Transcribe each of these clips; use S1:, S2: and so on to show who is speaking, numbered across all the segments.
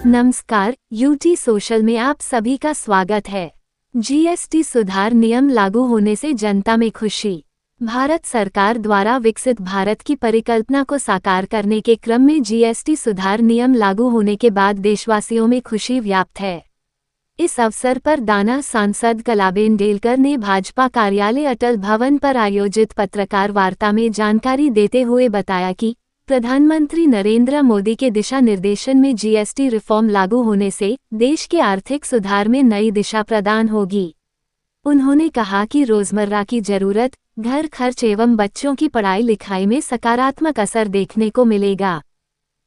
S1: नमस्कार, UT social में आप सभी का स्वागत है। जीएसटी सुधार नियम लागू होने से जनता में खुशी। भारत सरकार द्वारा विकसित भारत की परिकल्पना को साकार करने के क्रम में जीएसटी सुधार नियम लागू होने के बाद देशवासियों में खुशी व्याप्त है। इस अवसर पर दाना सांसद कलाबेन डेलकर ने भाजपा कार्यालय अटल भवन पर आयोजित पत्रकार वार्ता में जानकारी देते हुए बताया कि प्रधानमंत्री नरेंद्र मोदी के दिशा निर्देशन में जीएसटी रिफॉर्म लागू होने से देश के आर्थिक सुधार में नई दिशा प्रदान होगी। उन्होंने कहा कि रोजमर्रा की जरूरत, घर खर्च एवं बच्चों की पढ़ाई लिखाई में सकारात्मक असर देखने को मिलेगा।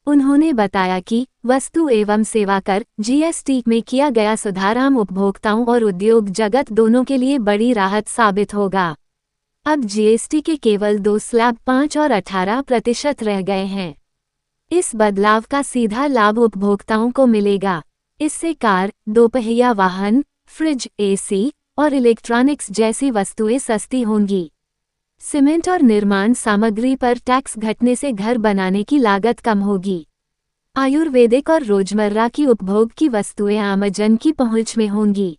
S1: उन्होंने बताया कि वस्तु एवं सेवा कर जीएसटी में किया गया सुधार आम उपभोक्ताओं और उद्योग जगत दोनों के लिए बड़ी राहत साबित होगा। अब जीएसटी के केवल 2 स्लैब 5 और 18% रह गए हैं। इस बदलाव का सीधा लाभ उपभोक्ताओं को मिलेगा। इससे कार, दोपहिया वाहन, फ्रिज, एसी और इलेक्ट्रॉनिक्स जैसी वस्तुएं सस्ती होंगी। सीमेंट और निर्माण सामग्री पर टैक्स घटने से घर बनाने की लागत कम होगी। आयुर्वेदिक और रोजमर्रा की उपभोग की वस्तुएं आमजन की पहुंच में होंगी।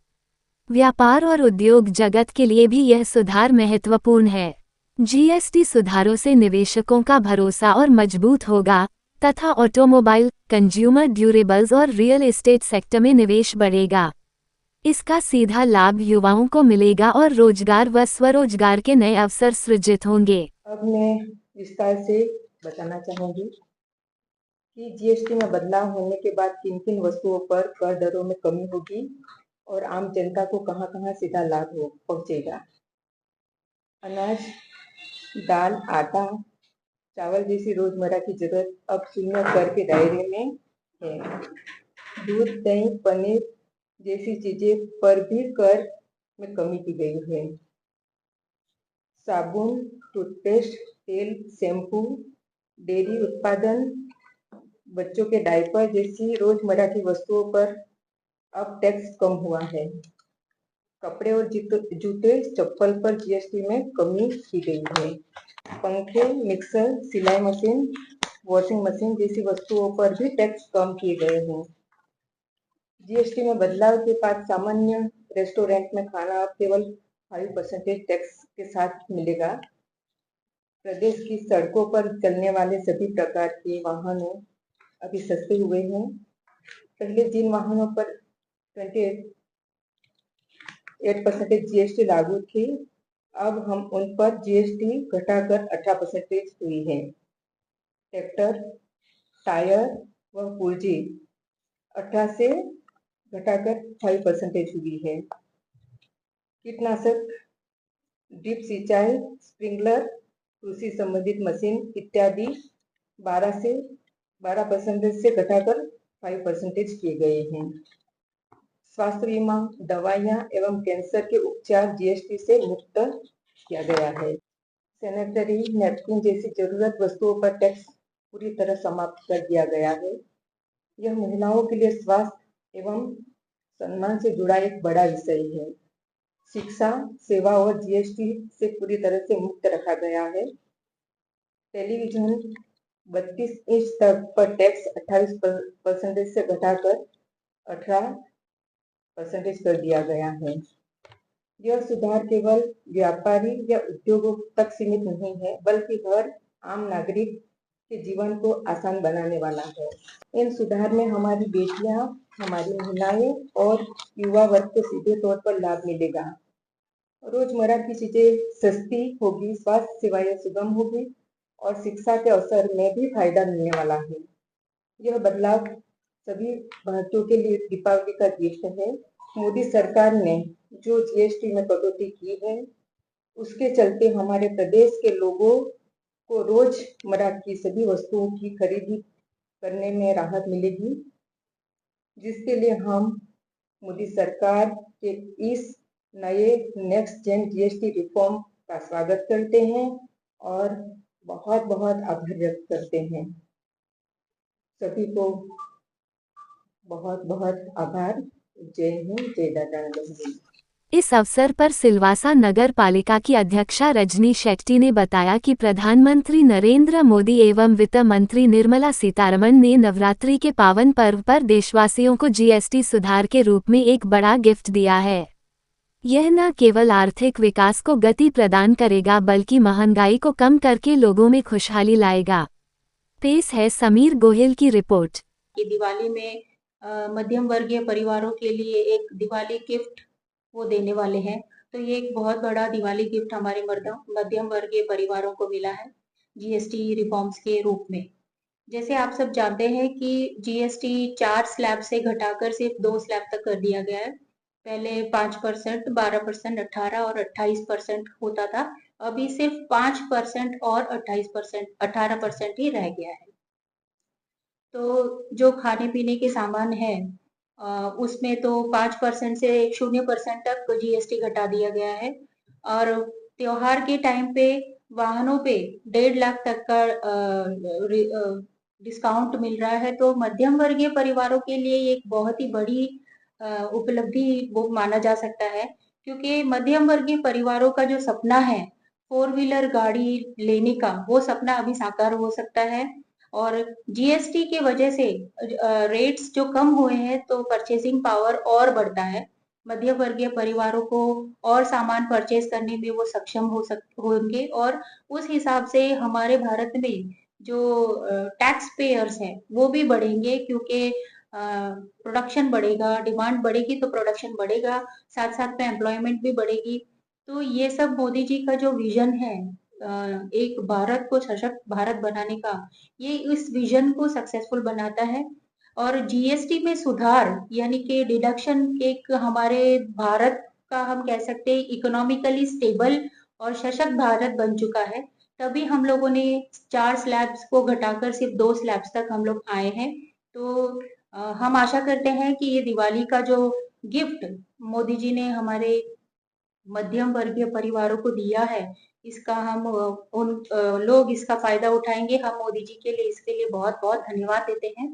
S1: व्यापार और उद्योग जगत के लिए भी यह सुधार महत्वपूर्ण है। जीएसटी सुधारों से निवेशकों का भरोसा और मजबूत होगा तथा ऑटोमोबाइल, कंज्यूमर ड्यूरेबल्स और रियल एस्टेट सेक्टर में निवेश बढ़ेगा। इसका सीधा लाभ युवाओं को मिलेगा और रोजगार व स्वरोजगार के नए अवसर सृजित होंगे।
S2: अब मैं विस्तार से बताना चाहूंगी कि जीएसटी में बदलाव होने के बाद किन किन वस्तुओं पर कर दरों में कमी होगी और आम जनता को कहां कहां सीधा लाभ पहुंचेगा। अनाज, दाल, आटा, चावल जैसी रोजमर्रा की जरूरत अब शून्य कर के दायरे में है। दूध, दही, पनीर जैसी चीजें पर भी कर में कमी की गई है। साबुन, टूथपेस्ट, तेल, शैम्पू, डेयरी उत्पादन, बच्चों के डायपर जैसी रोजमर्रा की वस्तुओं पर अब टैक्स कम हुआ है। कपड़े और जूते, चप्पल पर जीएसटी में कमी की गई है। पंखे, मिक्सर, सिलाई मशीन, वॉशिंग मशीन जैसी वस्तुओं पर भी टैक्स कम किए गए हैं। जीएसटी में बदलाव के बाद सामान्य रेस्टोरेंट में खाना अब केवल 5% टैक्स के साथ मिलेगा। प्रदेश की सड़कों पर चलने वाले सभी प्रकार के वाहनों अभी सस्ते हुए हैं। पहले जिन वाहनों पर 28% जीएसटी लागू थी, अब हम उन पर जीएसटी घटाकर 18% हुई है। ट्रैक्टर, टायर व पुर्जी 18 से घटाकर 5% हुई है। कीटनाशक, ड्रिप सिंचाई, स्प्रिंकलर, कृषि संबंधित मशीन इत्यादि 12% से घटाकर 5% किए गए हैं। स्वास्थ्य बीमा, दवाइयाँ एवं कैंसर के उपचार जीएसटी से मुक्त किया गया है। सैनिटरी नैपकिन जैसी जरूरत वस्तुओं पर टैक्स पूरी तरह समाप्त कर दिया गया है। यह महिलाओं के लिए स्वास्थ्य एवं सम्मान से जुड़ा एक बड़ा विषय है। शिक्षा, सेवा और जीएसटी से पूरी तरह से मुक्त रखा गया है। टेलीविजन 32 इंच तक पर टैक्स 28% से घटाकर 18% कर दिया गया है। यह सुधार केवल व्यापारी या उद्योगों तक सीमित नहीं है, बल्कि हर आम नागरिक के जीवन को आसान बनाने वाला है। इन सुधार में हमारी बेटियां, हमारी महिलाएं और युवा वर्ग को सीधे तौर पर लाभ मिलेगा। रोजमर्रा की चीजें सस्ती होगी, स्वास्थ्य सेवाएं सुगम होगी और शिक्षा के अवसर में भी फायदा मिलने वाला है। यह बदलाव सभी भारतीयों के लिए दीपावली का गिफ्ट है। मोदी सरकार ने जो जीएसटी में कटौती की है, उसके चलते हमारे प्रदेश के लोगों को रोजमर्रा की सभी वस्तुओं की खरीदी करने में राहत मिलेगी, जिसके लिए हम मोदी सरकार के इस नए नेक्स्ट जेन जीएसटी रिफॉर्म का स्वागत करते हैं और बहुत बहुत आभार व्यक्त करते हैं। सभी को बहुत बहुत आभार। जय हिंद, जय दादा।
S1: इस अवसर पर सिलवासा नगर पालिका की अध्यक्षा रजनी शेट्टी ने बताया कि प्रधानमंत्री नरेंद्र मोदी एवं वित्त मंत्री निर्मला सीतारमण ने नवरात्रि के पावन पर्व पर देशवासियों को जीएसटी सुधार के रूप में एक बड़ा गिफ्ट दिया है। यह न केवल आर्थिक विकास को गति प्रदान करेगा बल्कि महंगाई को कम करके लोगों में खुशहाली लाएगा। पेश है समीर गोहिल की रिपोर्ट।
S3: कि दिवाली में मध्यम वर्गीय परिवारों के लिए एक दिवाली गिफ्ट वो देने वाले हैं, तो ये एक बहुत बड़ा दिवाली गिफ्ट हमारे मध्यम वर्गीय परिवारों को मिला है जीएसटी रिफॉर्म्स के रूप में। जैसे आप सब जानते हैं कि जीएसटी 4 स्लैब से घटाकर सिर्फ 2 स्लैब तक कर दिया गया है। पहले 5%, 12%, 18 और 28% होता था, अभी सिर्फ 5% और 28%, 18% ही रह गया है। तो जो खाने पीने के सामान है उसमें तो 5% से 0% तक जीएसटी घटा दिया गया है और त्योहार के टाइम पे वाहनों पे 1.5 लाख तक का डिस्काउंट मिल रहा है। तो मध्यम वर्गीय परिवारों के लिए एक बहुत ही बड़ी उपलब्धि वो माना जा सकता है, क्योंकि मध्यम वर्गीय परिवारों का जो सपना है 4 व्हीलर गाड़ी लेने का, वो सपना अभी साकार हो सकता है। और जीएसटी के वजह से रेट्स जो कम हुए हैं तो परचेसिंग पावर और बढ़ता है। मध्य वर्गीय परिवारों को और सामान परचेज करने में वो सक्षम होंगे और उस हिसाब से हमारे भारत में जो टैक्स पेयर्स हैं वो भी बढ़ेंगे, क्योंकि प्रोडक्शन बढ़ेगा, डिमांड बढ़ेगी तो प्रोडक्शन बढ़ेगा, साथ साथ में एम्प्लॉयमेंट भी बढ़ेगी। तो ये सब मोदी जी का जो विजन है एक भारत को सशक्त भारत बनाने का, ये इस विजन को सक्सेसफुल बनाता है। और जीएसटी में सुधार यानी कि डिडक्शन एक हमारे भारत का हम कह सकते हैं इकोनॉमिकली स्टेबल और सशक्त भारत बन चुका है। तभी हम लोगों ने 4 स्लैब्स को घटाकर सिर्फ 2 स्लैब्स तक हम लोग आए हैं। तो हम आशा करते हैं कि ये दिवाली का जो गिफ्ट मोदी जी ने हमारे मध्यम वर्गीय परिवारों को दिया है, इसका हम उन लोग इसका फायदा उठाएंगे। हम मोदी जी के लिए इसके लिए बहुत बहुत धन्यवाद देते हैं।